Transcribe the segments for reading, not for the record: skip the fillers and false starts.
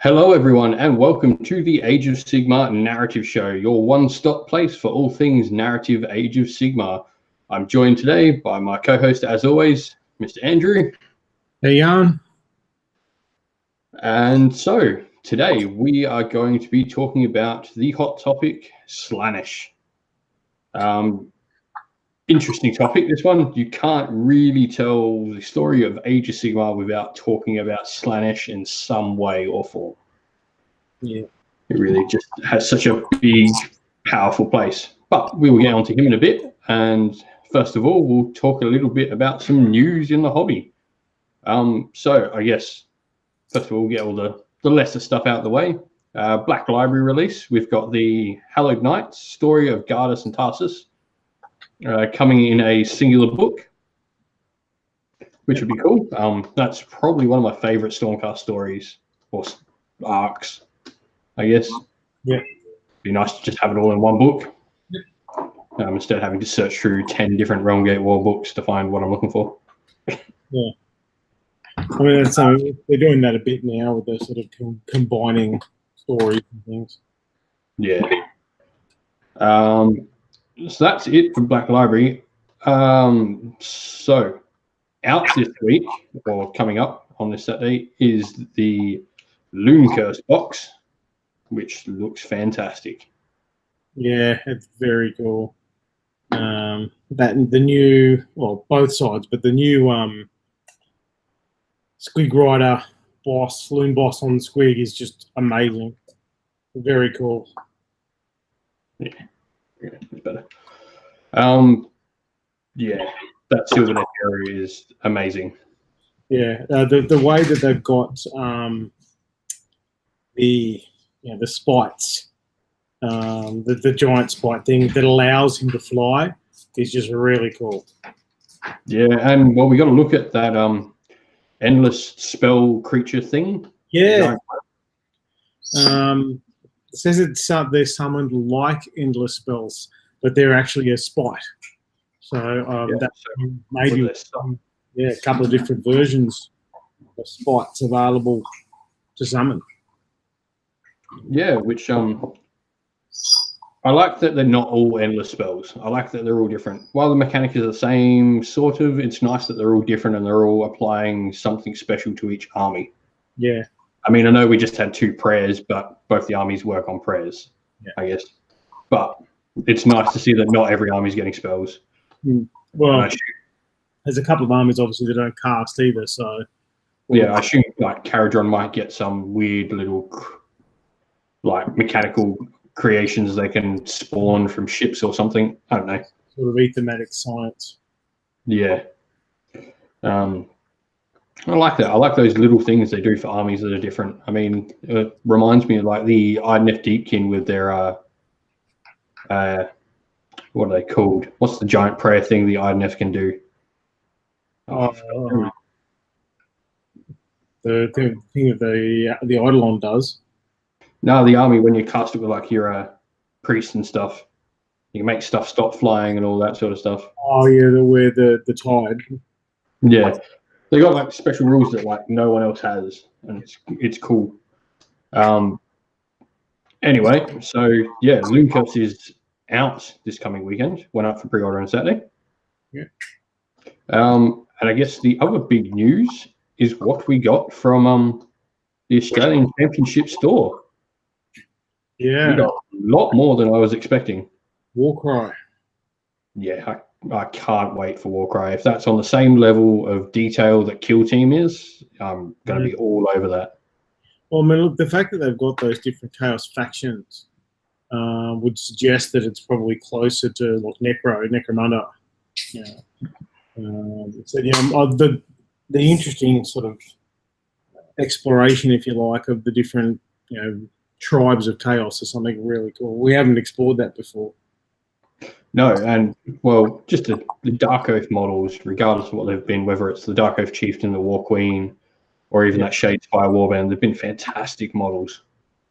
Hello, everyone, and welcome to the Age of Sigmar narrative show, your one-stop place for all things narrative Age of Sigmar. I'm joined today by my co-host, as always, Mr. Andrew. Hey, Jan. And so, today we are going to be talking about the hot topic, Slaanesh. Interesting topic, this one. You can't really tell the story of Age of Sigmar without talking about Slaanesh in some way or form. Yeah. It really just has such a big, powerful place. But we will get onto him in a bit. And first of all, we'll talk a little bit about some news in the hobby. So I guess, first of all, we'll get all the lesser stuff out of the way. Black Library release. We've got the Hallowed Knights, Story of Gardas and Tarsus, coming in a singular book, which would be cool. That's probably one of my favorite Stormcast stories or arcs, I guess. Yeah. Be nice to just have it all in one book. Instead of having to search through 10 different Realm Gate War books to find what I'm looking for. Yeah. I mean, they're doing that a bit now with the sort of combining stories and things. Yeah. So that's it for Black Library. So out this week, or coming up on this Saturday, is the Loon Curse box, which looks fantastic. Yeah, it's very cool. That the new, well, both sides, but the new Squig Rider boss, Loon boss on Squig is just amazing. Very cool. Yeah, it's better. Yeah, that Silvernet area is amazing. Yeah, the way that they've got the spikes, the giant spike thing that allows him to fly is just really cool. Yeah, and well, we got to look at that endless spell creature thing. Yeah. It says they're summoned like endless spells, but they're actually a spite. So maybe a couple of different versions of spites available to summon. Yeah, which I like that they're not all endless spells. I like that they're all different. While the mechanic is the same, sort of, it's nice that they're all different and they're all applying something special to each army. Yeah. I mean, I know we just had 2 prayers, but both the armies work on prayers, I guess. But it's nice to see that not every army's getting spells. Well, there's a couple of armies, obviously, that don't cast either, so... Yeah, I assume, like, Caradron might get some weird little, like, mechanical creations they can spawn from ships or something. I don't know. Sort of ethematic science. Yeah. I like that. I like those little things they do for armies that are different. I mean, it reminds me of like the Idnef Deepkin with their what are they called? What's the giant prayer thing the Idnef can do? The thing that the Eidolon does. No, the army, when you cast it with like your priest and stuff, you can make stuff stop flying and all that sort of stuff. Oh yeah, the tide. Yeah. They got like special rules that like no one else has, and it's cool. Anyway, so yeah, Loon Curse is out this coming weekend. Went up for pre-order on Saturday. Yeah. And I guess the other big news is what we got from the Australian Championship store. Yeah. We got a lot more than I was expecting. Warcry. Yeah, I can't wait for Warcry. If that's on the same level of detail that Kill Team is, I'm going to be all over that. Well, I mean, look, the fact that they've got those different Chaos factions would suggest that it's probably closer to like Necromunda. Yeah. So the interesting sort of exploration, if you like, of the different tribes of Chaos is something really cool. We haven't explored that before. No, and well, just the Dark Oath models, regardless of what they've been, whether it's the Dark Oath Chieftain, the War Queen, or even that Shadespire Warband, they've been fantastic models.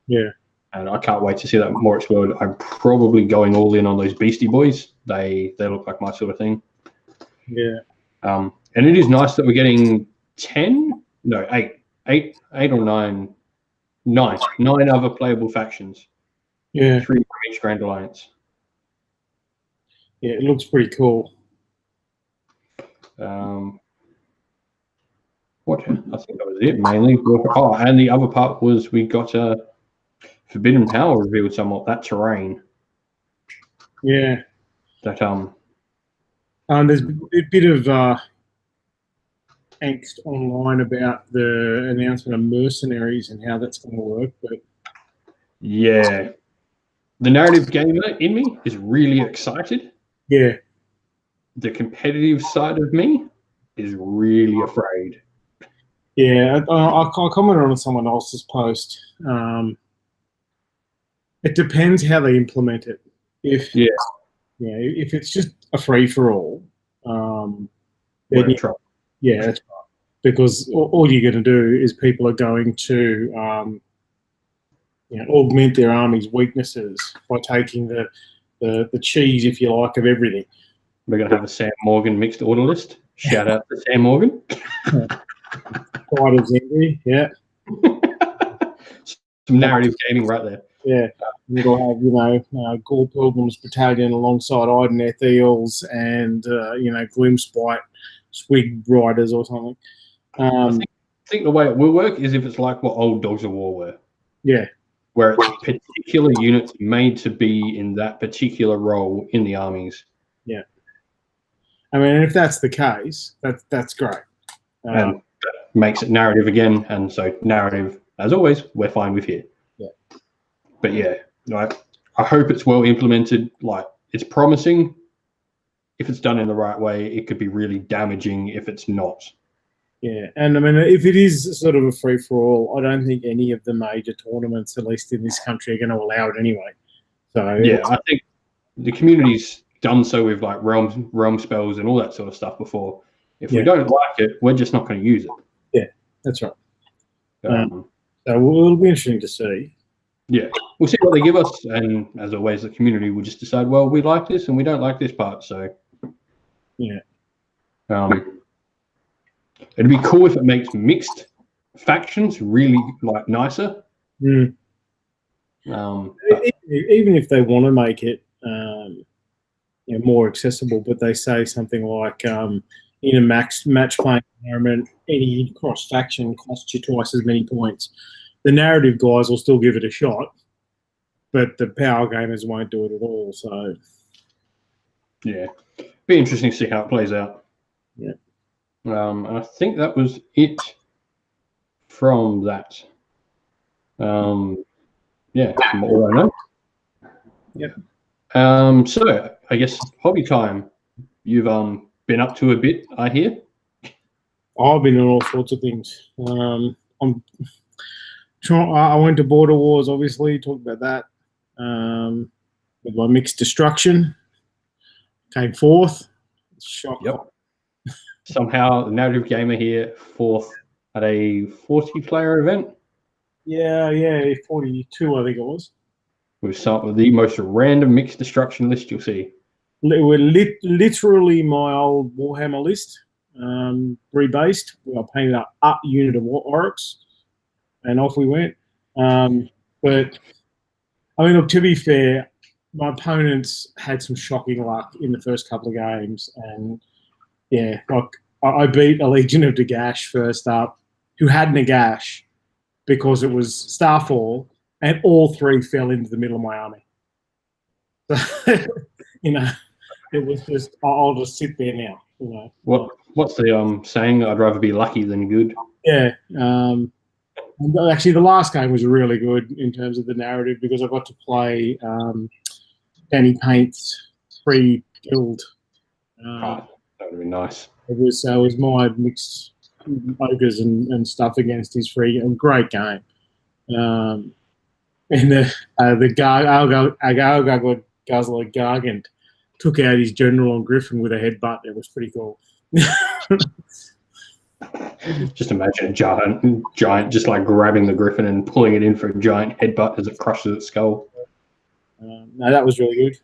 Yeah. And I can't wait to see that more explored. I'm probably going all in on those Beastie Boys. They look like my sort of thing. Yeah. And it is nice that we're getting 8 or 9 Nine other playable factions. Yeah. 3 from each Grand Alliance. Yeah, it looks pretty cool. What? I think that was it mainly. Oh, and the other part was we got a Forbidden Power revealed somewhat. That terrain. Yeah. That There's a bit of angst online about the announcement of mercenaries and how that's going to work, but yeah, the narrative gamer in me is really excited. yeah, The competitive side of me is really afraid. yeah. I commented on someone else's post. It depends how they implement it. If it's just a free for all, then We're in trouble. yeah, that's right. Because all you're going to do is people are going to augment their army's weaknesses by taking the cheese, if you like, of everything. We're going to have a Sam Morgan mixed order list. Shout out to Sam Morgan. Fighters envy, yeah. Some narrative gaming right there. Yeah, you'll have Gore Pilgrim's Battalion alongside Ideneth Eels and Gloomspite Swig Riders or something. I think the way it will work is if it's like what old Dogs of War were. Yeah, where it's particular units made to be in that particular role in the armies. Yeah, I mean, if that's the case, that's great. And that makes it narrative again, and so narrative, as always, we're fine with here. Yeah. But yeah, I hope it's well implemented. Like, it's promising. If it's done in the right way, it could be really damaging if it's not. Yeah, and I mean, if it is sort of a free-for-all, I don't think any of the major tournaments, at least in this country, are going to allow it anyway. So yeah, I think the community's done so with like realm spells and all that sort of stuff before. If we don't like it, we're just not going to use it. Yeah, that's right. So it'll be interesting to see. Yeah, we'll see what they give us, and as always, the community will just decide. Well, we like this, and we don't like this part. So yeah. It'd be cool if it makes mixed factions really like nicer. Mm. Even if they want to make it more accessible, but they say something like in a match playing environment, any cross faction costs you twice as many points. The narrative guys will still give it a shot, but the power gamers won't do it at all. So yeah, be interesting to see how it plays out. Yeah. And I think that was it from that. Yeah, from all I know. Yep. So I guess hobby time. You've been up to a bit, I hear. I've been doing all sorts of things. I went to Border Wars, obviously, talked about that. With my mixed destruction, came fourth. Shock. Yep. Somehow, the narrative gamer here, fourth at a 40-player event. Yeah, 42, I think it was. We've started with the most random mixed destruction list you'll see. We're literally my old Warhammer list, rebased. I painted up a unit of orcs, and off we went. But I mean, look, to be fair, my opponents had some shocking luck in the first couple of games, and yeah, like I beat a Legion of Dagash first up, who had Nagash because it was Starfall, and all three fell into the middle of my army. So, it was just, I'll just sit there now. What's the saying? I'd rather be lucky than good. Yeah. Actually, the last game was really good in terms of the narrative because I got to play Danny Paint's pre-guild. That would be nice. It was my mixed ogres and stuff against his free. A great game. And the Guzzler Gargant took out his general on Griffin with a headbutt. It was pretty cool. Just imagine a giant just like grabbing the Griffin and pulling it in for a giant headbutt as it crushes its skull. No, that was really good.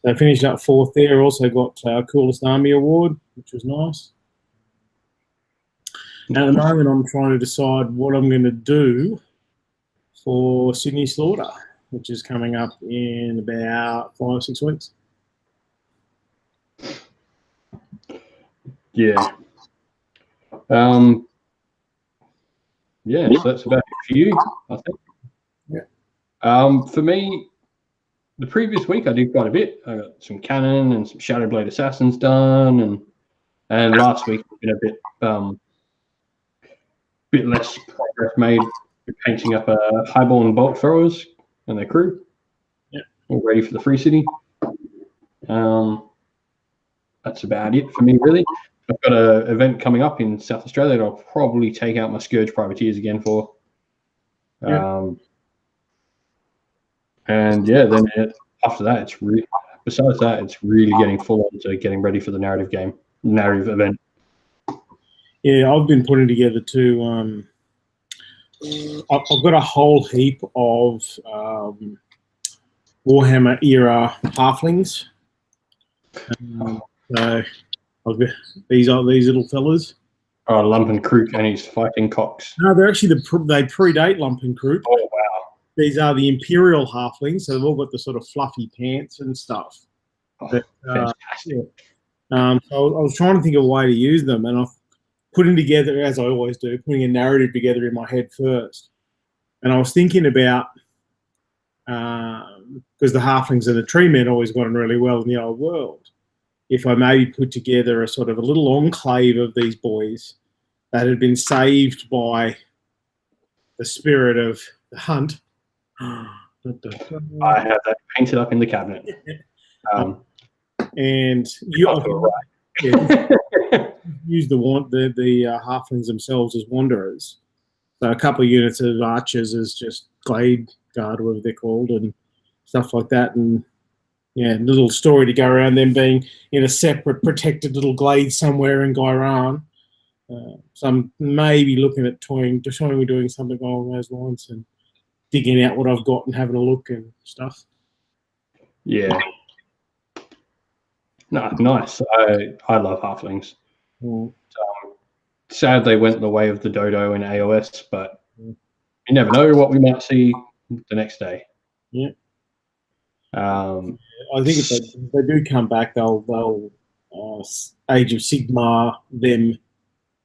So I finished up fourth there. Also got Coolest Army Award, which was nice. Now, at the moment, I'm trying to decide what I'm going to do for Sydney Slaughter, which is coming up in about 5 or 6 weeks. Yeah. Yeah, so that's about it for you, I think. Yeah. For me, the previous week I did quite a bit. I got some Cannon and some Shadowblade Assassins done, and last week it's been a bit less progress made painting up Highborn Bolt Throwers and their crew. Yeah. All ready for the Free City. That's about it for me, really. I've got an event coming up in South Australia that I'll probably take out my Scourge Privateers again for. And yeah, then after that, it's really, besides that, it's really getting full on to getting ready for the narrative event. Yeah, I've been putting together too. I've got a whole heap of Warhammer era halflings. So I've got these little fellas. Oh, Lumpen Crook and he's fighting Cox. No, they're actually they predate Lumpen Crook. Oh wow! These are the Imperial halflings, so they've all got the sort of fluffy pants and stuff. Oh, but, fantastic. Yeah. So I was trying to think of a way to use them, and I've putting together, as I always do, putting a narrative together in my head first. And I was thinking about, because the halflings and the tree men always got on really well in the old world, if I maybe put together a sort of a little enclave of these boys that had been saved by the spirit of the hunt. I have that painted up in the cabinet. And you use the halflings themselves as wanderers. So a couple of units of archers as just glade guard, whatever they're called, and stuff like that. And yeah, little story to go around them being in a separate protected little glade somewhere in Gairan. So I'm maybe looking at doing something along those lines and digging out what I've got and having a look and stuff. Yeah. No, nice. I love halflings. Sad they went the way of the dodo in AOS, but you never know what we might see the next day. Yeah. I think if they do come back, they'll Age of Sigmar them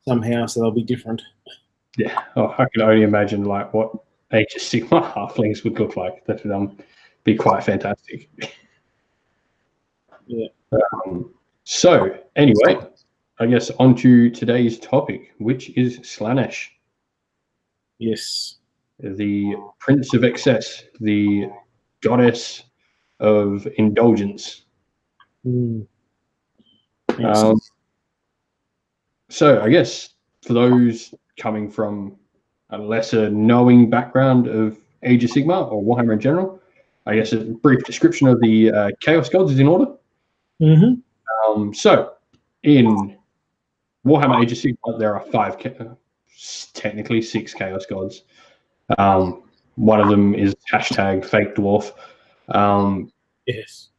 somehow, so they'll be different. Yeah. Oh, I can only imagine like what Age of Sigmar halflings would look like. That would be quite fantastic. Yeah. So anyway, I guess on to today's topic, which is Slaanesh. Yes. The Prince of Excess, the goddess of indulgence. So I guess for those coming from a lesser knowing background of Age of Sigmar or Warhammer in general, I guess a brief description of the Chaos Gods is in order. So in Warhammer Age of Sigmar, there are technically 6 Chaos Gods. One of them is #fake dwarf. Yes.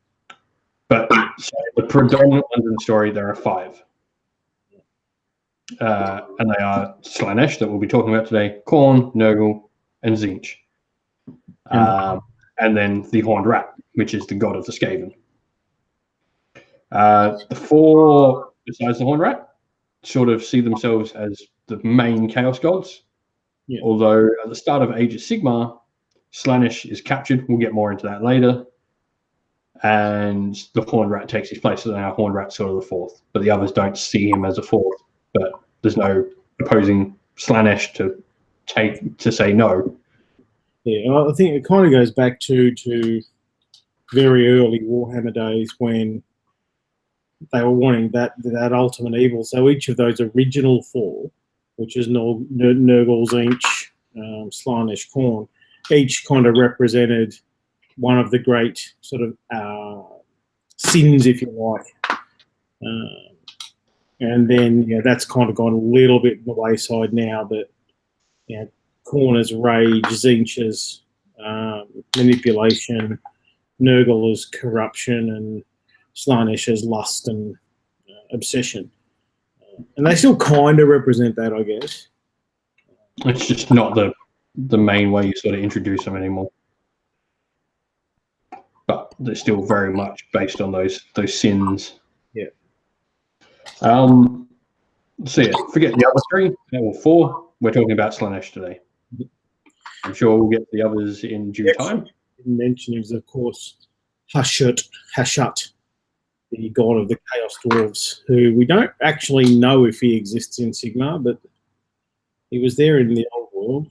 But so the predominant ones in the story, there are 5. And they are Slaanesh, that we'll be talking about today, Khorne, Nurgle, and Tzeentch. And then the Horned Rat, which is the god of the Skaven. The 4, besides the Horned Rat, sort of see themselves as the main Chaos Gods. Yeah. Although at the start of Age of Sigmar, Slaanesh is captured. We'll get more into that later. And the Horned Rat takes his place. So now Horned Rat's sort of the 4th. But the others don't see him as a 4th. But there's no opposing Slaanesh to say no. Yeah, I think it kind of goes back to very early Warhammer days when they were wanting that ultimate evil. So each of those original 4, which is Nurgle, Tzeentch, Slaanesh, Khorne, each kind of represented one of the great sort of sins, if you like. And then that's kind of gone a little bit in the wayside now. But Khorne is rage, Tzeentch is manipulation, Nurgle is corruption, and Slaanesh is lust and obsession. And they still kind of represent that, I guess. It's just not the the main way you sort of introduce them anymore. But they're still very much based on those sins. Yeah. So yeah, forget the other three, or four. We're talking about Slaanesh today. I'm sure we'll get the others in due time. Mention is, of course, Hashut, the god of the Chaos Dwarves, who we don't actually know if he exists in Sigmar, but he was there in the old world.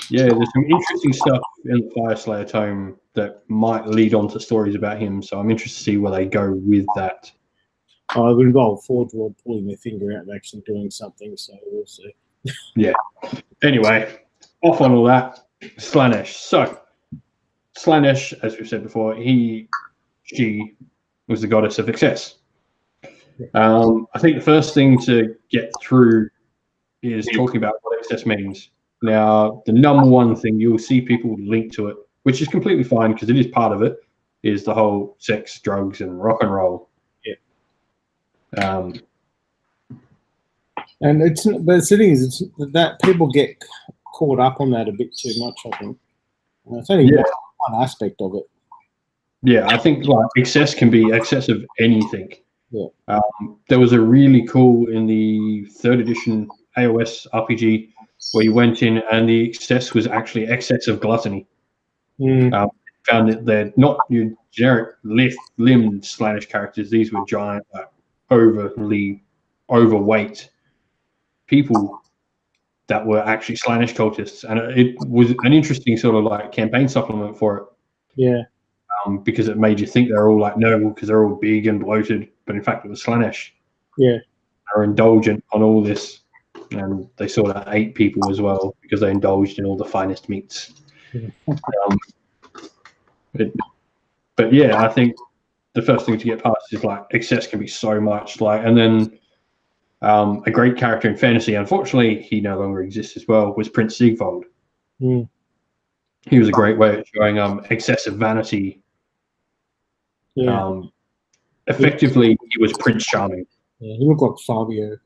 Yeah, there's some interesting stuff in the Fireslayer tome that might lead on to stories about him, so I'm interested to see where they go with that. It would involve Forge World pulling their finger out and actually doing something, so we'll see. Yeah. Anyway, off on all that, Slaanesh. So, Slaanesh, as we've said before, she was the goddess of excess. I think the first thing to get through is talking about what excess means. Now, the number one thing you'll see people link to it, which is completely fine because it is part of it, is the whole sex, drugs, and rock and roll. Yeah. And but the thing is, it's that people get caught up on that a bit too much, I think. It's only one aspect of it. Yeah, I think like excess can be excess of anything. Yeah. There was a really cool in the 3rd edition AOS RPG where you went in and the excess was actually excess of gluttony. Found that they're not your generic limbed Slaanesh characters. These were giant, overly overweight people that were actually Slaanesh cultists, and it was an interesting sort of like campaign supplement for it. Yeah. Because it made you think they're all like noble because they're all big and bloated, but in fact it was Slaanesh. Yeah. They're indulgent on all this, and they sort of ate people as well because they indulged in all the finest meats. But yeah, I think the first thing to get past is like excess can be so much like, and then a great character in fantasy, unfortunately he no longer exists as well, was Prince Sigvold. He was a great way of showing excessive vanity. Effectively, he was Prince Charming. Yeah, he looked like Fabio.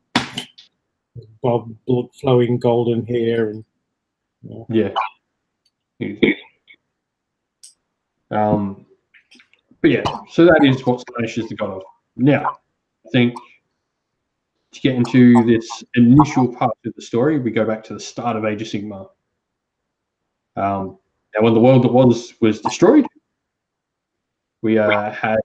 Blood flowing golden hair and but yeah, so that is what Slaanesh is the god of. Now, I think to get into this initial part of the story, we go back to the start of Age of Sigmar. Now, when the world that was destroyed, we had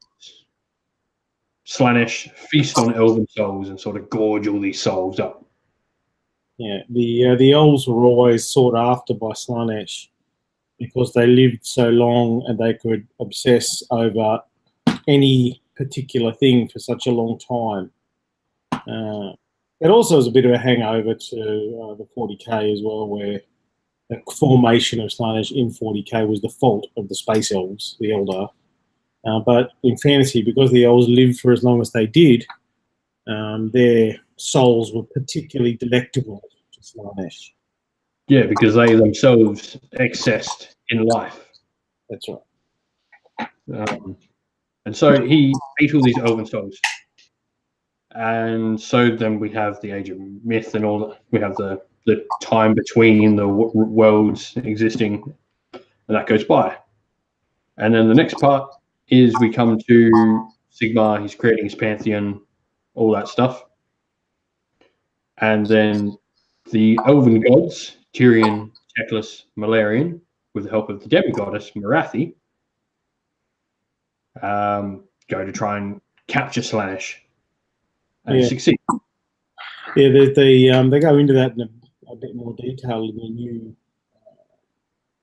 Slaanesh feast on elven souls and sort of gorge all these souls up. Yeah, the elves were always sought after by Slaanesh because they lived so long and they could obsess over any particular thing for such a long time. It also was a bit of a hangover to the 40k as well, where the formation of Slaanesh in 40k was the fault of the space elves, the Eldar. But in fantasy, because the elves lived for as long as they did, their souls were particularly delectable to Slaanesh. Yeah, because they themselves excessed in life. That's right. And so he ate all these elven souls. And so then we have the Age of Myth and all that. We have the time between the worlds existing, and that goes by. And then the next part is we come to Sigmar. He's creating his pantheon, all that stuff. And then the elven gods, Tyrion, Teclis, Malarian, with the help of the demigoddess Marathi, go to try and capture Slaanesh and succeed. Yeah, they go into that in a bit more detail in the new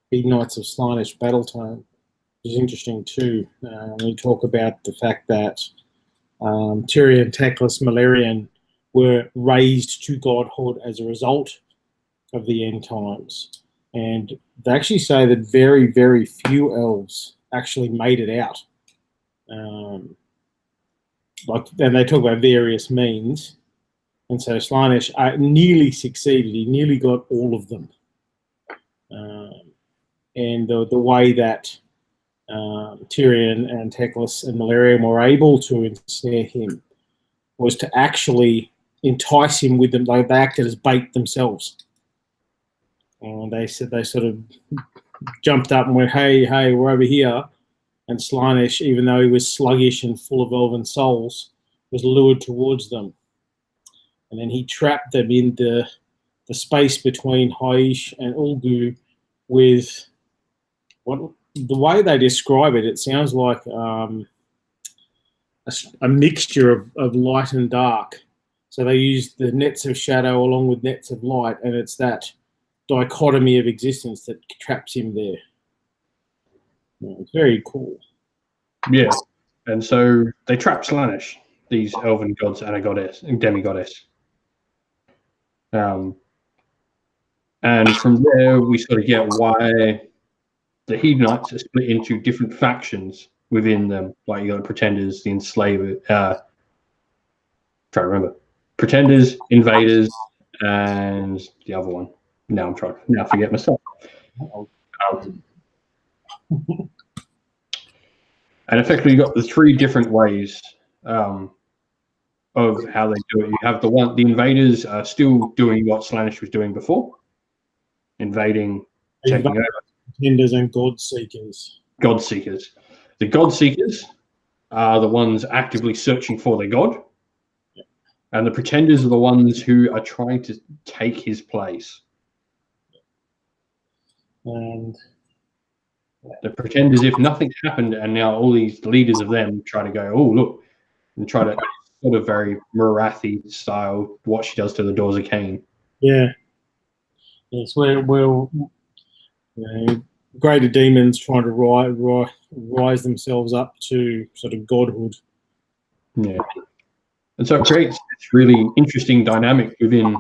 Big Knights of Slaanesh battle tome, which is interesting too. We talk about the fact that Tyrion, Teclis, Malarian were raised to godhood as a result of the end times. And they actually say that very, very few elves actually made it out. And they talk about various means. And so Slaanesh nearly succeeded. He nearly got all of them. And the way that Tyrion and Teclis and Malarian were able to ensnare him was to actually entice him with them. They acted as bait themselves. And they said they sort of jumped up and went, hey, we're over here. And Slaanesh, even though he was sluggish and full of elven souls, was lured towards them. And then he trapped them in the space between Haish and Ulgu with the way they describe it, it sounds like a mixture of light and dark. So they use the nets of shadow along with nets of light, and it's that dichotomy of existence that traps him there. Yeah, it's very cool. Yeah, and so they trap Slaanesh, these elven gods and a goddess and demigoddess. And from there, we sort of get why the Hedonites are split into different factions within them. Like you got the Pretenders, the Enslavers. Try to remember. Pretenders, Invaders, and the other one. Now I forget myself. And effectively, you got the three different ways of how they do it. You have the Invaders are still doing what Slaanesh was doing before, invading, taking over. Pretenders and God Seekers. God Seekers. The God Seekers are the ones actively searching for their god, and the Pretenders are the ones who are trying to take his place. And the Pretenders, if nothing happened, and now all these leaders of them try to go, oh look, and try to sort of very Marathi style, what she does to the doors of Cain. Yeah. Yes, we're greater demons trying to rise themselves up to sort of godhood. Yeah. And so it creates this really interesting dynamic within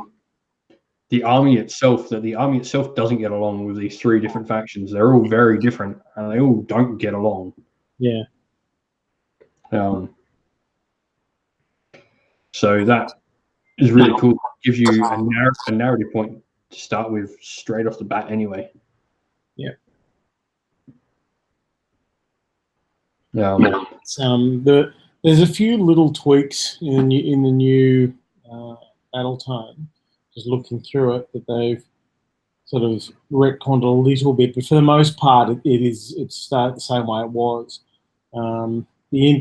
the army itself, that the army itself doesn't get along with these three different factions. They're all very different, and they all don't get along. Yeah. So that is really cool. It gives you a narrative point to start with straight off the bat anyway. Yeah. There's a few little tweaks in the new battle tone. Just looking through it, that they've sort of retconned a little bit, but for the most part, it's started the same way it was. The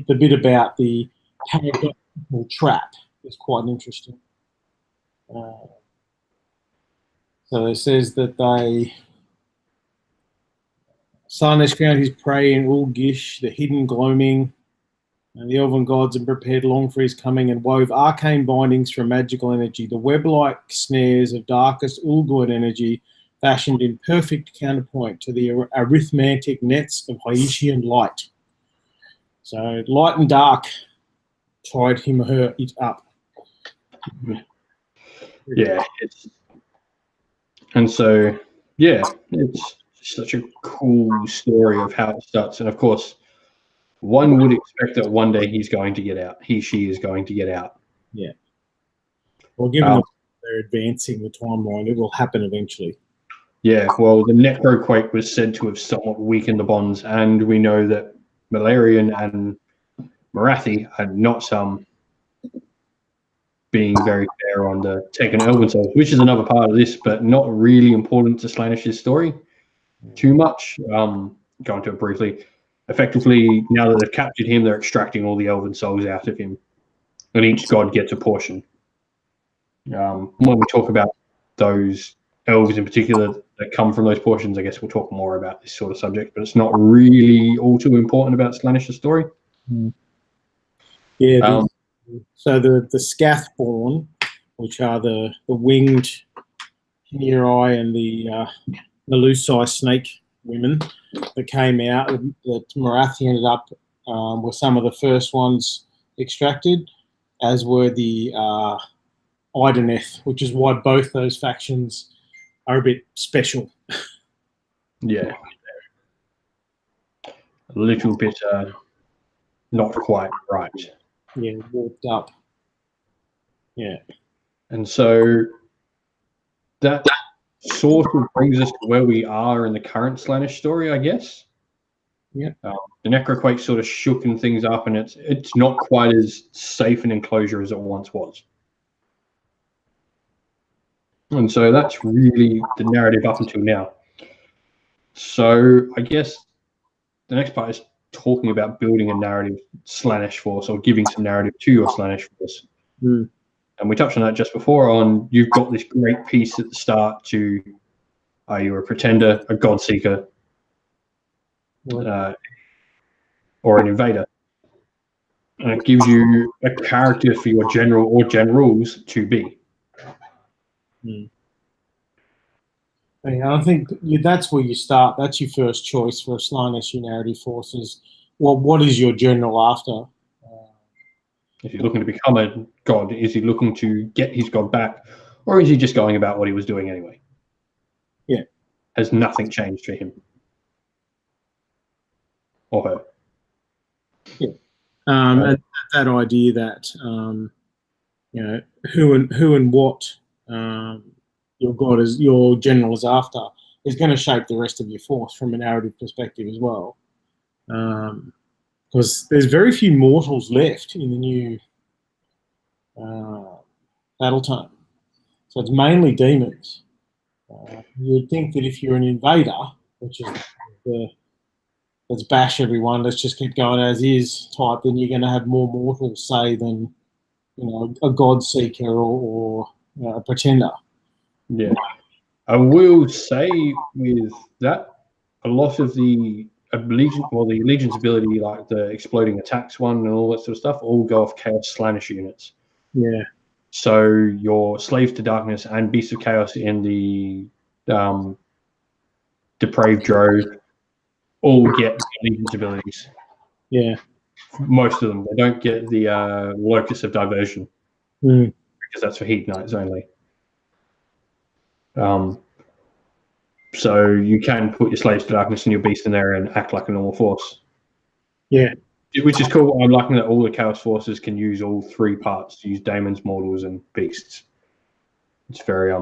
bit about the paradoxical trap is quite interesting. So it says that Slaanesh found his prey in Ulgish, the hidden gloaming, and the elven gods, and prepared long for his coming, and wove arcane bindings from magical energy, the web-like snares of darkest Ulguid energy, fashioned in perfect counterpoint to the arithmetic nets of Haitian light. So light and dark tied him or it up. Yeah, it's such a cool story of how it starts. And of course, one would expect that one day he's going to get out. She is going to get out. Yeah. Well, given they're advancing the timeline, it will happen eventually. Yeah, well, the Necroquake was said to have somewhat weakened the bonds, and we know that Malarian and Marathi are not being very fair on the taken Elven Souls, which is another part of this, but not really important to Slaanesh's story too much. Go into it briefly. Effectively, now that they've captured him, they're extracting all the Elven Souls out of him, and each god gets a portion. When we talk about those elves in particular that come from those portions, I guess we'll talk more about this sort of subject, but it's not really all too important about Slaanesh's story. Yeah. So the Scathborn, which are the winged Neri and the Melusai snake women that came out, that Marathi ended up were some of the first ones extracted, as were the Ideneth, which is why both those factions are a bit special. Yeah. A little bit not quite right. Yeah, warped up. Yeah. And so that sort of brings us to where we are in the current Slaanesh story, I guess. Yeah. The Necroquake sort of shooken things up, and it's not quite as safe an enclosure as it once was. And so that's really the narrative up until now. So I guess the next part is talking about building a narrative Slaanesh force, or giving some narrative to your Slaanesh force. Mm. And we touched on that just before on you've got this great piece at the start to are you a pretender, a god seeker, or an invader? And it gives you a character for your general or generals to be. Mm. I think that's where you start. That's your first choice for a Slaanesh narrative force is, well, what is your general after? If you're looking to become a god, is he looking to get his god back, or is he just going about what he was doing anyway? Yeah. Has nothing changed for him or her? Yeah. And that idea that you know who and what your god is, your general is after, is going to shape the rest of your force from a narrative perspective as well. Because there's very few mortals left in the new battle tome, so it's mainly demons. You'd think that if you're an invader, which is let's bash everyone, let's just keep going as is type, then you're going to have more mortals, say, than a god seeker or a pretender. Yeah. I will say with that, a lot of the allegiance ability, like the exploding attacks one and all that sort of stuff, all go off Chaos Slaanesh units. Yeah. So your Slaves to Darkness and Beasts of Chaos in the Depraved Drove all get allegiance abilities. Yeah. Most of them. They don't get the Locus of Diversion because that's for Heat Knights only. So you can put your Slaves to Darkness and your Beast in there and act like a normal force. Yeah. Which is cool. I'm liking that all the Chaos forces can use all three parts, use Daemons, Mortals, and Beasts. It's very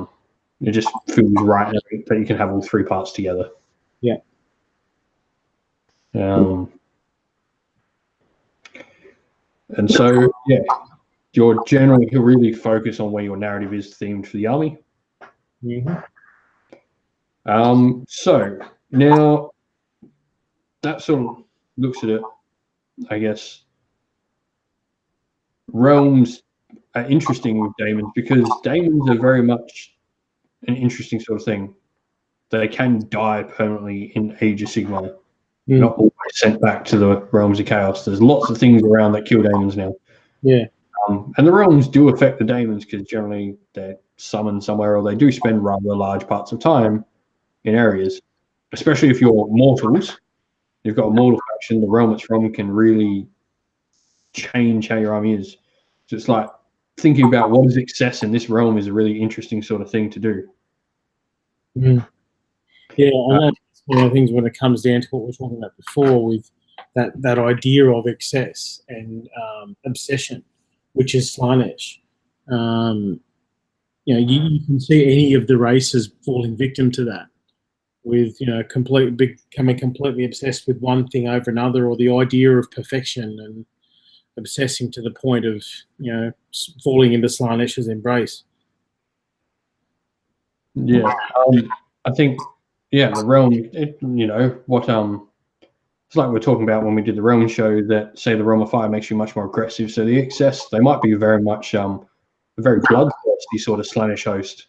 it just feels right that you can have all three parts together. Yeah. And so, yeah, your general can really focus on where your narrative is themed for the army. Mm-hmm. So now that sort of looks at it, I guess. Realms are interesting with Daemons because Daemons are very much an interesting sort of thing. They can die permanently in Age of Sigmar, not always sent back to the Realms of Chaos. There's lots of things around that kill Daemons now. Yeah. And the realms do affect the Daemons because generally they're summoned somewhere or they do spend rather large parts of time in areas, especially if you're mortals. You've got a mortal faction, the realm it's from can really change how your army is. So it's like thinking about what is excess in this realm is a really interesting sort of thing to do. Yeah, and that's one of the things when it comes down to what we were talking about before with that idea of excess and obsession, which is Slaanesh. You can see any of the races falling victim to that, with becoming completely obsessed with one thing over another, or the idea of perfection, and obsessing to the point of falling into Slaanesh's embrace. Yeah, I think the realm. What it's like we we're talking about when we did the realm show that say the realm of fire makes you much more aggressive. So the excess they might be very much a very bloodthirsty sort of Slaanesh host.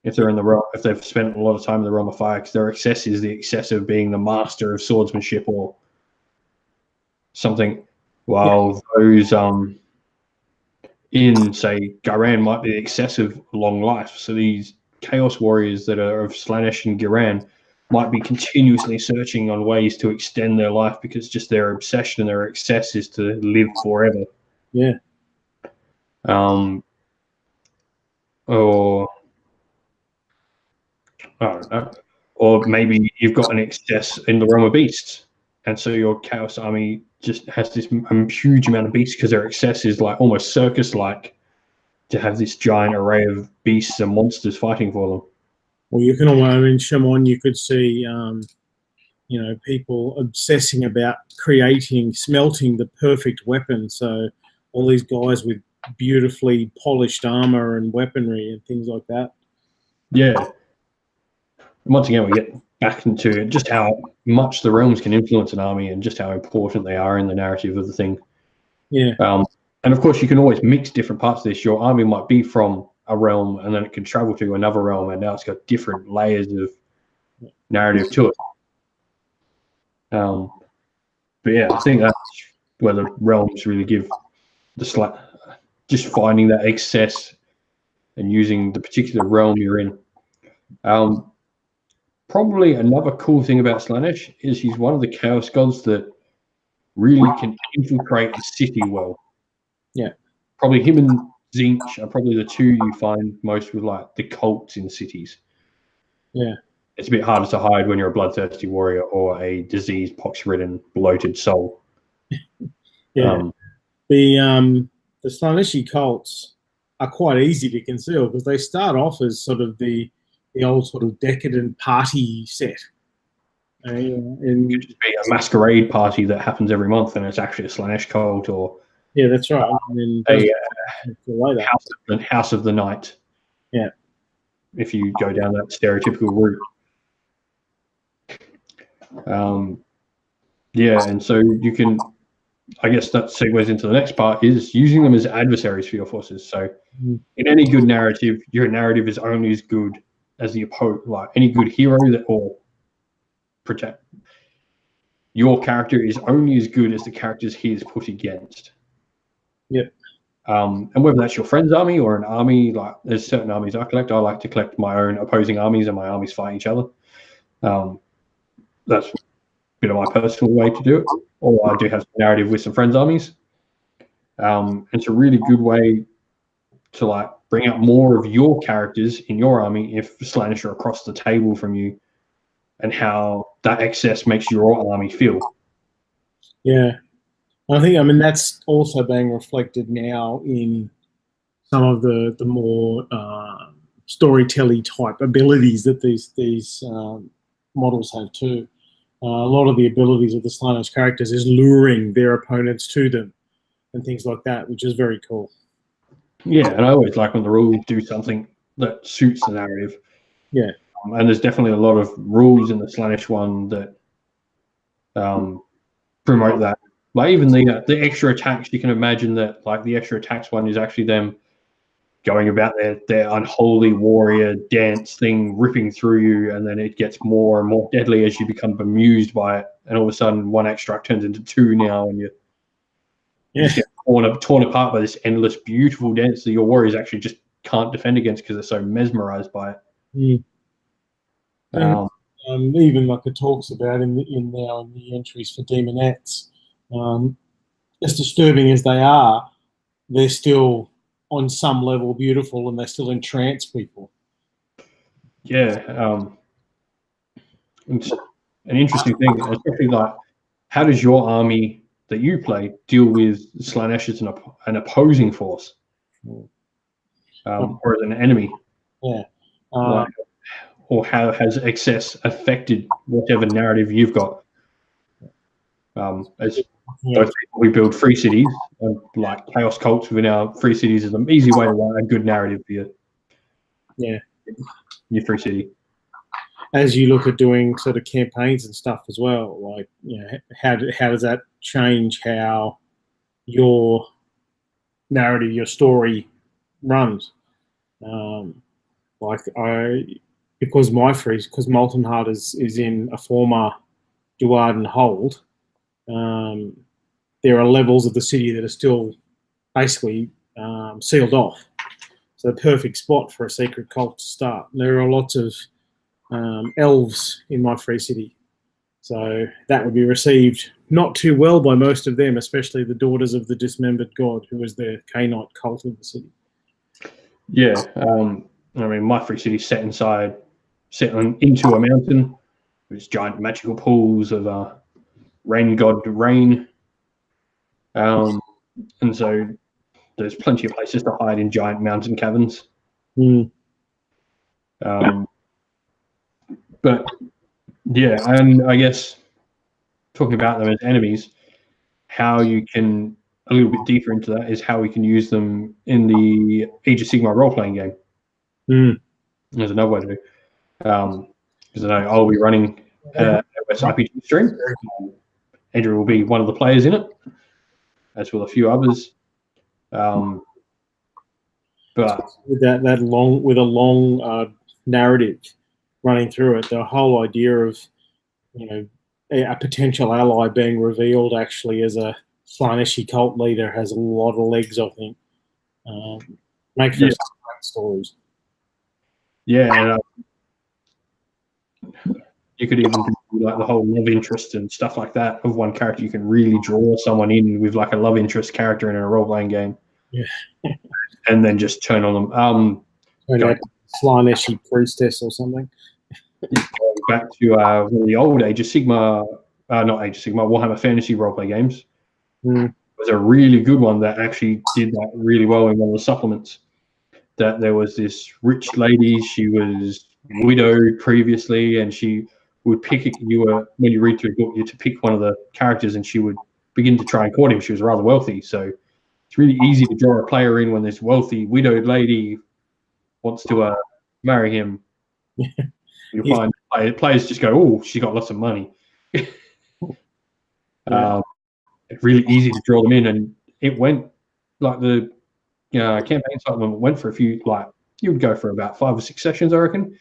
If they're in the realm, if they've spent a lot of time in the realm of fire, because their excess is the excess of being the master of swordsmanship or something, while those in say Garan might be the excessive long life. So these chaos warriors that are of Slaanesh and Garan might be continuously searching on ways to extend their life because just their obsession and their excess is to live forever. Yeah. Or I don't know. Or maybe you've got an excess in the realm of beasts, and so your chaos army just has this huge amount of beasts because their excess is like almost circus-like to have this giant array of beasts and monsters fighting for them. Well, you can almost in Shamon, you could see, people obsessing about smelting the perfect weapon. So all these guys with beautifully polished armor and weaponry and things like that. Yeah. Once again, we get back into just how much the realms can influence an army and just how important they are in the narrative of the thing. Yeah. And of course, you can always mix different parts of this. Your army might be from a realm, and then it can travel to another realm, and now it's got different layers of narrative to it. But yeah, I think that's where the realms really give the just finding that excess and using the particular realm you're in. Probably another cool thing about Slaanesh is he's one of the chaos gods that really can infiltrate a city well. Yeah. Probably him and Zinch are probably the two you find most with like the cults in cities. Yeah. It's a bit harder to hide when you're a bloodthirsty warrior or a diseased, pox-ridden, bloated soul. Yeah. The Slaaneshi cults are quite easy to conceal because they start off as sort of the old sort of decadent party set. And it could just be a masquerade party that happens every month, and it's actually a Slaanesh cult, or yeah, that's right. And a house of the night. Yeah, if you go down that stereotypical route. Yeah, and so you can, I guess that segues into the next part, is using them as adversaries for your forces. So in any good narrative, your narrative is only as good as the opponent. Like any good hero that or protect, your character is only as good as the characters he is put against. Yeah. And whether that's your friend's army or an army, like there's certain armies I collect. I like to collect my own opposing armies, and my armies fight each other. That's a bit of my personal way to do it. Or I do have some narrative with some friends' armies. It's a really good way to like bring out more of your characters in your army if Slaanesh are across the table from you, and how that excess makes your army feel. Yeah. I mean, that's also being reflected now in some of the more storytelling type abilities that these models have too. A lot of the abilities of the Slaanesh characters is luring their opponents to them and things like that, which is very cool. Yeah, and I always like when the rules do something that suits the narrative. Yeah. And there's definitely a lot of rules in the Slaanesh one that promote that. Like even the extra attacks, you can imagine that like the extra attacks one is actually them going about their unholy warrior dance thing, ripping through you, and then it gets more and more deadly as you become bemused by it, and all of a sudden one extract turns into two now, and you just get torn apart by this endless, beautiful dance that your warriors actually just can't defend against because they're so mesmerized by it. Even like it talks about in the entries for demonettes, as disturbing as they are, they're still on some level beautiful, and they still entrance people. Yeah, it's an interesting thing, especially like how does your army that you play deal with Slaanesh as an opposing force, or as an enemy? Yeah. Or how has excess affected whatever narrative you've got? As those people we build free cities, and like chaos cults within our free cities is an easy way to write a good narrative for you. Yeah. Your free city. As you look at doing sort of campaigns and stuff as well, like, you know, how does that change how your narrative, your story runs? Because Molten Heart is in a former Duarden hold, there are levels of the city that are still basically sealed off. So the perfect spot for a secret cult to start. And there are lots of elves in my free city. So that would be received not too well by most of them, especially the daughters of the dismembered god, who was the Canite cult of the city. Yeah, I mean, my free city set into a mountain. There's giant magical pools of rain god rain. And so there's plenty of places to hide in giant mountain caverns. But yeah, and I guess talking about them as enemies, how you can a little bit deeper into that is how we can use them in the Age of Sigmar role-playing game. There's another way to do. Because I know I'll be running a RPG stream. Andrew will be one of the players in it, as will a few others. But with a long narrative running through it, the whole idea of a potential ally being revealed actually as a Slaanesh cult leader has a lot of legs, I think. Make for some great stories. Yeah, and you could even do like the whole love interest and stuff like that of one character. You can really draw someone in with like a love interest character in a role-playing game. Yeah. And then just turn on them. Slaanesh priestess or something. Going back to the old Age of Sigmar, not Age of Sigmar, Warhammer Fantasy role-play games. It was a really good one that actually did that really well in one of the supplements. That there was this rich lady, she was widowed previously, and she would pick when you read through the book, you had to pick one of the characters, and she would begin to try and court him. She was rather wealthy, so it's really easy to draw a player in when this wealthy widowed lady wants to marry him. You'll find players just go, "Oh, she got lots of money." It's really easy to draw them in, and it went like the campaign supplement went for a few. Like you would go for about 5 or 6 sessions, I reckon,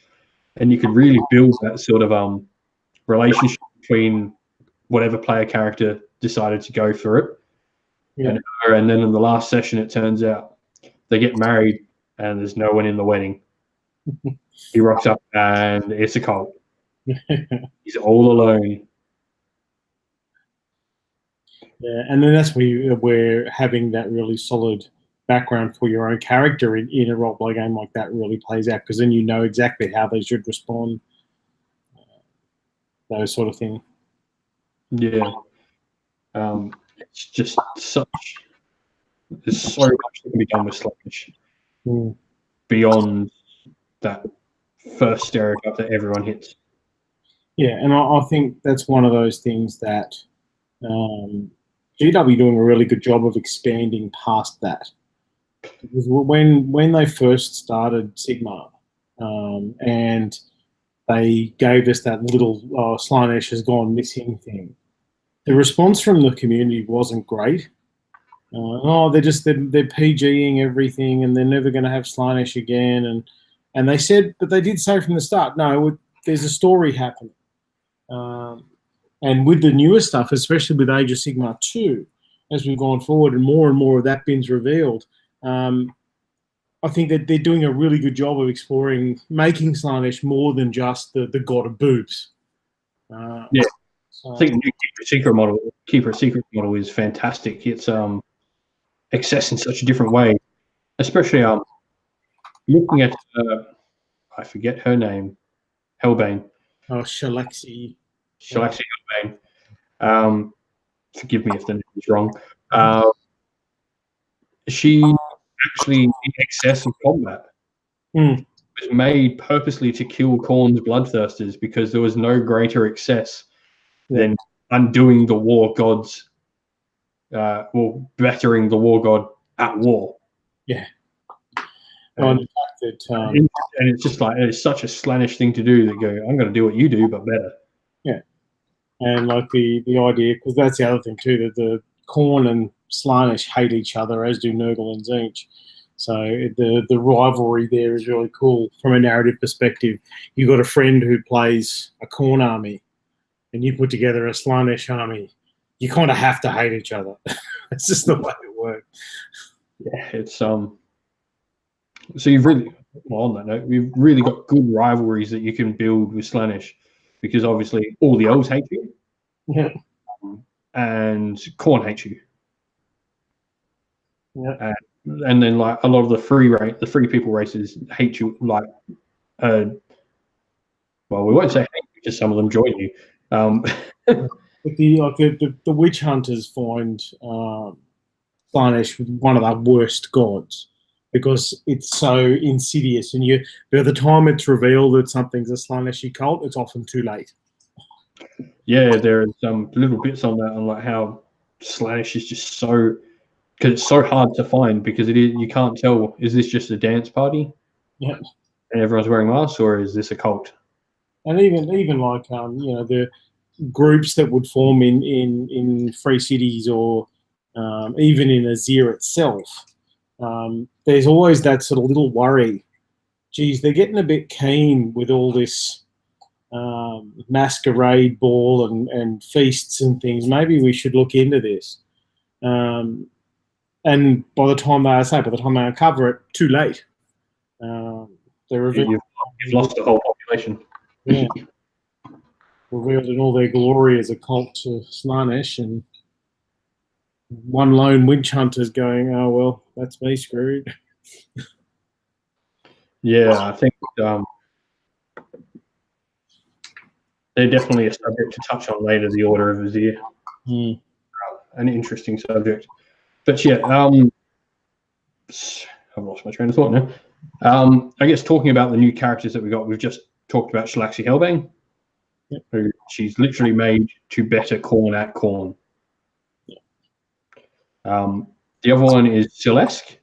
and you could really build that sort of relationship between whatever player character decided to go for it. Yeah. And then in the last session, it turns out they get married, and there's no one in the wedding. He rocks up, and it's a cult. He's all alone. Yeah, and then that's where having that really solid background for your own character in a role-play game like that really plays out, because then you know exactly how they should respond, those sort of things. Yeah. It's just there's so much that can be done with Slaanesh beyond that first stereotype that everyone hits. Yeah, and I think that's one of those things that GW doing a really good job of expanding past that. Because when they first started Sigmar, and they gave us that little Slaanesh has gone missing thing, the response from the community wasn't great. They're PGing everything, and they're never going to have Slaanesh again. And they said, but they did say from the start, no, there's a story happening. And with the newer stuff, especially with Age of Sigmar 2, as we've gone forward and more of that bin's revealed, I think that they're doing a really good job of exploring, making Slaanesh more than just the god of boobs. Yeah. I think the new Keeper Secret model is fantastic. It's accessed in such a different way, especially looking at I forget her name, Hellbane. Oh, Shalaxi. Shalaxi Hellbane. Forgive me if the name is wrong. She actually in excess of combat. Was made purposely to kill Khorne's bloodthirsters, because there was no greater excess than undoing the war gods, bettering the war god at war. Yeah. And it's just like, it's such a Slaanesh thing to do, that go, I'm going to do what you do, but better. Yeah. And like the idea, because that's the other thing too, that the Khorne and Slaanesh hate each other, as do Nurgle and Tzeentch. So the rivalry there is really cool from a narrative perspective. You've got a friend who plays a Khorne army, and you put together a Slaanesh army. You kind of have to hate each other. It's just the way it works. Yeah, it's so you've really, well, on that note, we've really got good rivalries that you can build with Slaanesh, because obviously all the elves hate you, and Khorne hates you. Yeah. And then like a lot of the free people races hate you. Like, well, we won't say hate, because some of them join you. But the witch hunters find Slaanesh one of the worst gods, because it's so insidious, and by the time it's revealed that something's a Slaanesh cult, it's often too late. Yeah, there are some little bits on that, on like how Slaanesh is just so, because it's so hard to find, because you can't tell, is this just a dance party? Yeah. and everyone's wearing masks, or is this a cult? And even like the groups that would form in free cities or even in Azir itself, there's always that sort of little worry. Geez, they're getting a bit keen with all this masquerade ball and feasts and things. Maybe we should look into this. And by the time they uncover it, too late. You've lost the whole population. Yeah. Revealed in all their glory as a cult to Slaanesh, and one lone witch hunter's going, oh, well, that's me screwed. Yeah, I think they're definitely a subject to touch on later, the Order of Azir. An interesting subject. But yeah, I've lost my train of thought now. I guess talking about the new characters that we've just talked about Shalaxi Hellbang. Yep. Who she's literally made to better Khorne at Khorne. Yep. The other one is Celeste.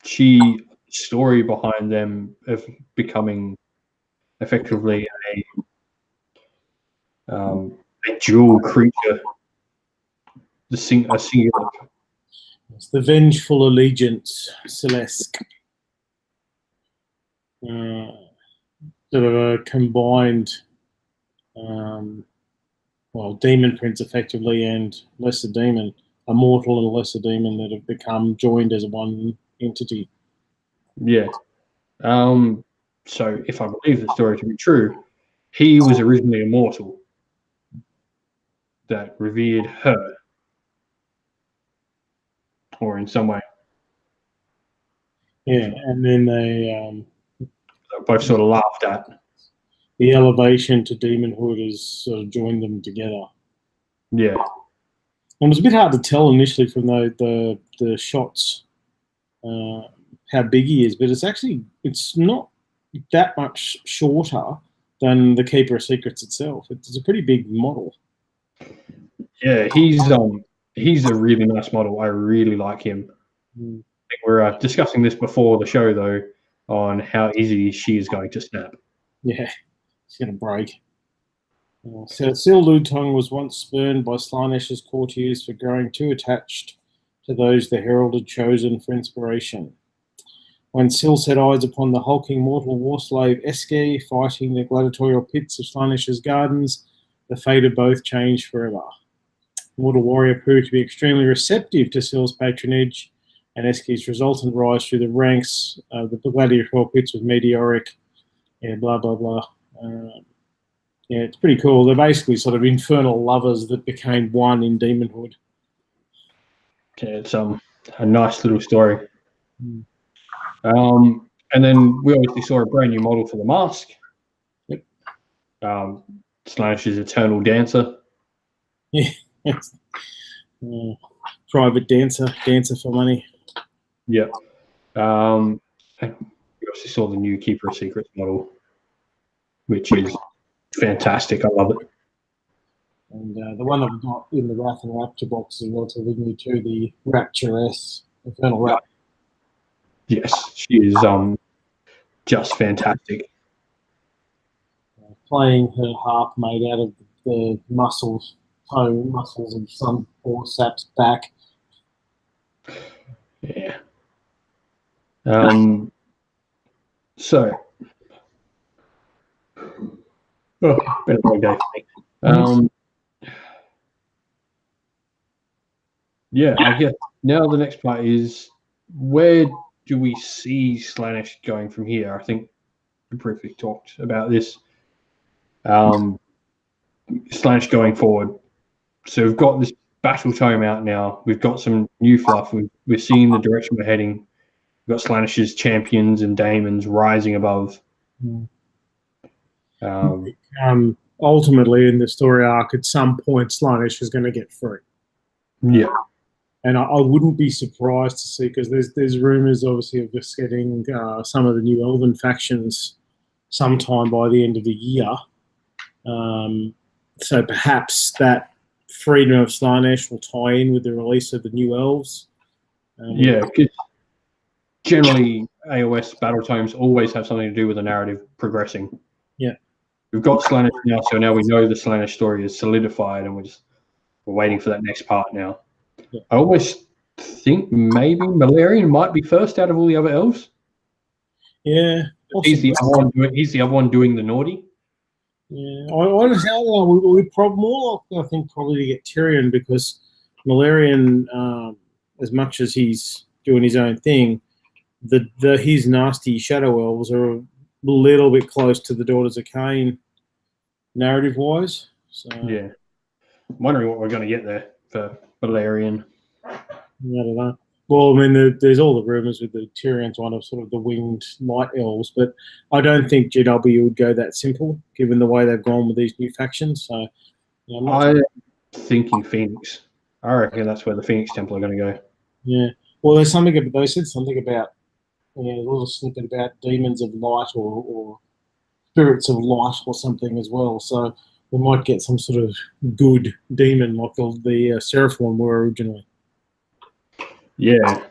She story behind them of becoming effectively a dual creature, a singular. It's the Vengeful Allegiance, Celeste. Sort of a combined, demon prince effectively and lesser demon, a mortal and a lesser demon that have become joined as one entity. Yeah. So if I believe the story to be true, he was originally a mortal that revered her, or in some way. Yeah, and then they both sort of laughed at. The elevation to demonhood has sort of joined them together. Yeah. And it was a bit hard to tell initially from the shots how big he is, but it's not that much shorter than the Keeper of Secrets itself. It's a pretty big model. Yeah, he's a really nice model. I really like him. I think we're discussing this before the show, though, on how easy she is going to snap. Yeah, it's going to break. So Sil Lutong was once spurned by Slaanesh's courtiers for growing too attached to those the herald had chosen for inspiration. When Sil set eyes upon the hulking mortal war slave Eske fighting the gladiatorial pits of Slaanesh's gardens, the fate of both changed forever. Mortal warrior proved to be extremely receptive to Sil's patronage, and Eske's resultant rise through the ranks of the gladiatorial pits was meteoric. Yeah, blah, blah, blah. Yeah, it's pretty cool. They're basically sort of infernal lovers that became one in demonhood. Yeah, it's a nice little story. And then we obviously saw a brand new model for the mask. Yep. Slaanesh's Eternal Dancer. Yeah. Private dancer for money. Yep. And we obviously saw the new Keeper of Secrets model, which is fantastic. I love it. And the one that we got in the Wrath and Rapture box is relatively new too, the Rapturess, Infernal Rapture. Yes, she is just fantastic. Playing her harp made out of the muscles of some poor sap's back. Yeah. So, been a long day for me. Yeah, I guess now the next part is, where do we see Slaanesh going from here? I think we briefly talked about this. Slaanesh going forward. So we've got this battle tome out now. We've got some new fluff. We're seeing the direction we're heading. We've got Slaanesh's champions and daemons rising above. Ultimately, in the story arc, at some point, Slaanesh is going to get free. Yeah. And I wouldn't be surprised to see, because there's rumours, obviously, of us getting some of the new Elven factions sometime by the end of the year. So perhaps that freedom of Slaanesh will tie in with the release of the new elves. Yeah, generally AOS battle tomes always have something to do with the narrative progressing. Yeah. We've got Slaanesh now, so now we know the Slaanesh story is solidified, and we're waiting for that next part now. Yeah. I almost think maybe Malarian might be first out of all the other elves. Yeah. He's the other one doing the naughty. Yeah, honestly, I don't know. We probably more likely, I think, probably to get Tyrion, because Malarian, as much as he's doing his own thing, his nasty shadow elves are a little bit close to the Daughters of Cain, narrative wise. So yeah, I'm wondering what we're going to get there for Valerian. I don't know. Well, I mean, there's all the rumors with the Tyrion's one of sort of the winged light elves, but I don't think GW would go that simple, given the way they've gone with these new factions. So I'm thinking Phoenix. I reckon that's where the Phoenix Temple are going to go. Yeah. Well, there's something about, they said something about, a little snippet about demons of light or spirits of light or something as well. So we might get some sort of good demon like the Seraphon were originally. Yeah.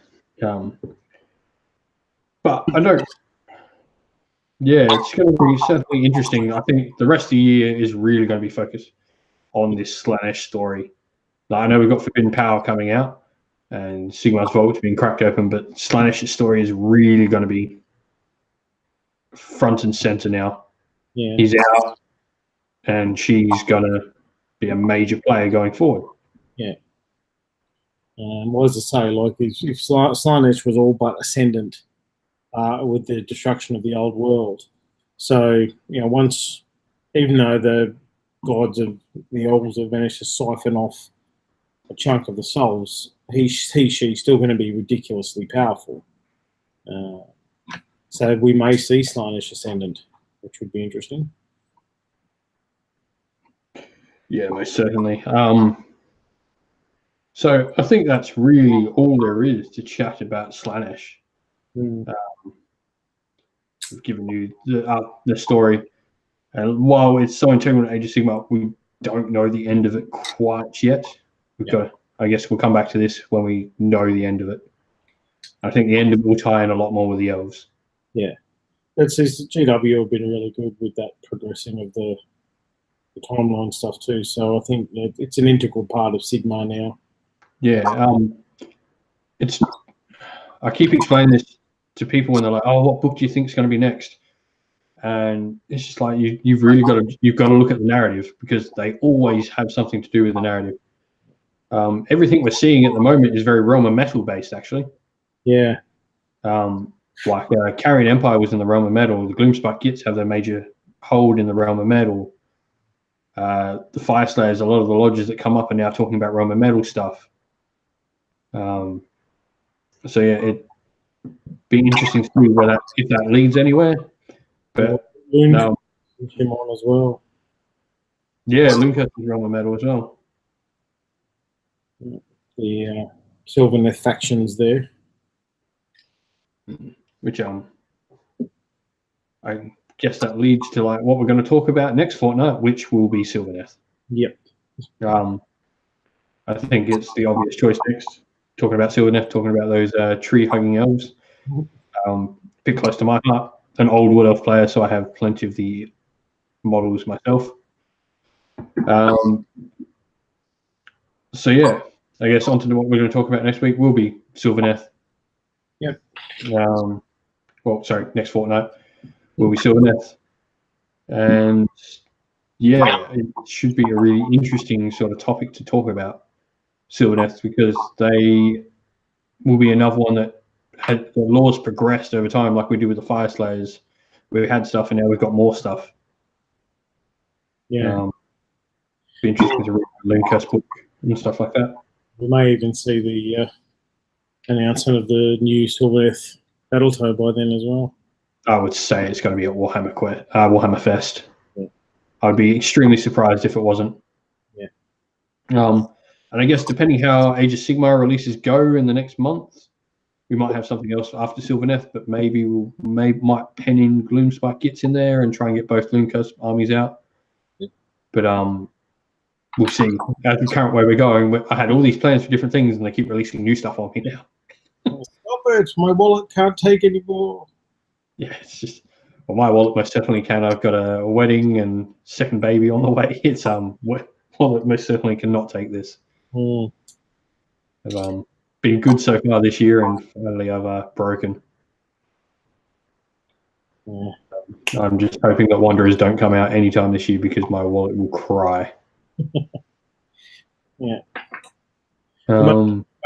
But I don't. Yeah, it's going to be certainly interesting. I think the rest of the year is really going to be focused on this Slaanesh story. Now, I know we've got Forbidden Power coming out and Sigmar's Vault's being cracked open, but Slaanesh's story is really going to be front and center now. Yeah. He's out, and she's going to be a major player going forward. Yeah. Well, as I say, like if Slaanesh was all but ascendant with the destruction of the old world, so once, even though the gods of the elves have managed to siphon off a chunk of the souls, she's still going to be ridiculously powerful. So we may see Slaanesh ascendant, which would be interesting. Yeah, most certainly. So I think that's really all there is to chat about Slaanesh. We've given you the story, and while it's so integral to Age of Sigmar, we don't know the end of it quite yet. I guess we'll come back to this when we know the end of it. I think the end of it will tie in a lot more with the elves. Yeah, GW have been really good with that progressing of the timeline stuff too. So I think it's an integral part of Sigmar now. Yeah, I keep explaining this to people when they're like, "Oh, what book do you think is going to be next?" And it's just like you've got to look at the narrative, because they always have something to do with the narrative. Everything we're seeing at the moment is very Realm of Metal based, actually. Yeah. Carrion Empire was in the Realm of Metal. The Gloomspite Gits have their major hold in the Realm of Metal. The Fire Slayers, a lot of the lodges that come up are now talking about Realm of Metal stuff. So yeah, it'd be interesting to see if that leads anywhere. But no, him on as well. Yeah, Lucas is Realm of Metal as well. The Sylvaneth factions there. Which I guess that leads to like what we're going to talk about next fortnight, which will be Sylvaneth. Yep. I think it's the obvious choice next. Talking about Sylvaneth, talking about those tree-hugging elves. A bit close to my heart. An old Wood Elf player, so I have plenty of the models myself. So yeah, I guess on to what we're going to talk about next week will be Sylvaneth. Yep. Next fortnight will be Sylvaneth. And yeah, it should be a really interesting sort of topic to talk about, Sylvaneth, because they will be another one that had the laws progressed over time, like we did with the Fire Slayers. We had stuff, and now we've got more stuff. Yeah. Be interesting to read the Lindcast book and stuff like that. We may even see the announcement of the new Sylvaneth Battletoad by then as well. I would say it's going to be at Warhammer Fest. Yeah. I'd be extremely surprised if it wasn't. Yeah. And I guess depending how Age of Sigmar releases go in the next month, we might have something else after Sylvaneth, but maybe might pen in Gloomspite Gits in there and try and get both Gloomcast armies out. Yeah. But we'll see. As the current way we're going, I had all these plans for different things, and they keep releasing new stuff on me now. stop it. My wallet can't take anymore. Yeah, it's just, well, my wallet most definitely can. I've got a wedding and second baby on the way. It's wallet most certainly cannot take this. Mm. I've been good so far this year, and finally I've broken. Yeah. I'm just hoping that Wanderers don't come out anytime this year because my wallet will cry. Yeah.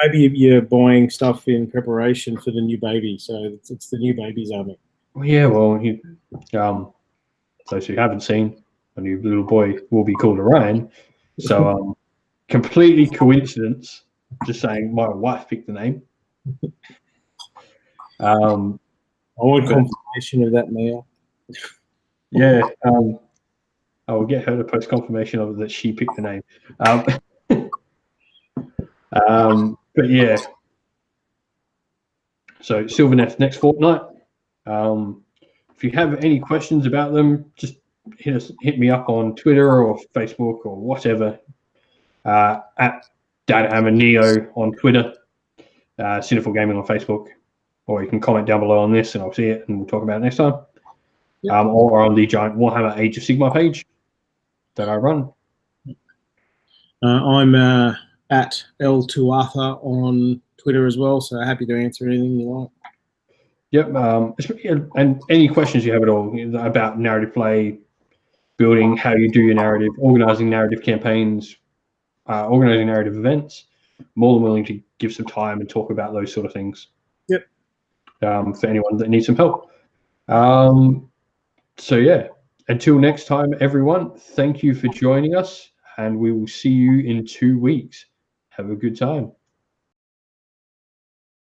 Maybe you're buying stuff in preparation for the new baby, so it's the new baby's army. Yeah, well, those who haven't seen, a new little boy will be called Orion. So, completely coincidence. Just saying, my wife picked the name. I want confirmation of that now. Yeah, I will get her to post confirmation of it that she picked the name. But yeah, so Sylvaneth next fortnight. If you have any questions about them, just hit me up on Twitter or Facebook or whatever. At Dadhammer Neo on Twitter, Cineful Gaming on Facebook, or you can comment down below on this and I'll see it and we'll talk about it next time. Yep. Or on the Giant Warhammer Age of Sigmar page that I run. I'm at L2Arthur on Twitter as well, so happy to answer anything you like. Yep, and any questions you have at all about narrative play, building, how you do your narrative, organizing narrative campaigns, organizing narrative events, more than willing to give some time and talk about those sort of things. Yep. For anyone that needs some help. So yeah, until next time, everyone, thank you for joining us, and we will see you in 2 weeks. Have a good time.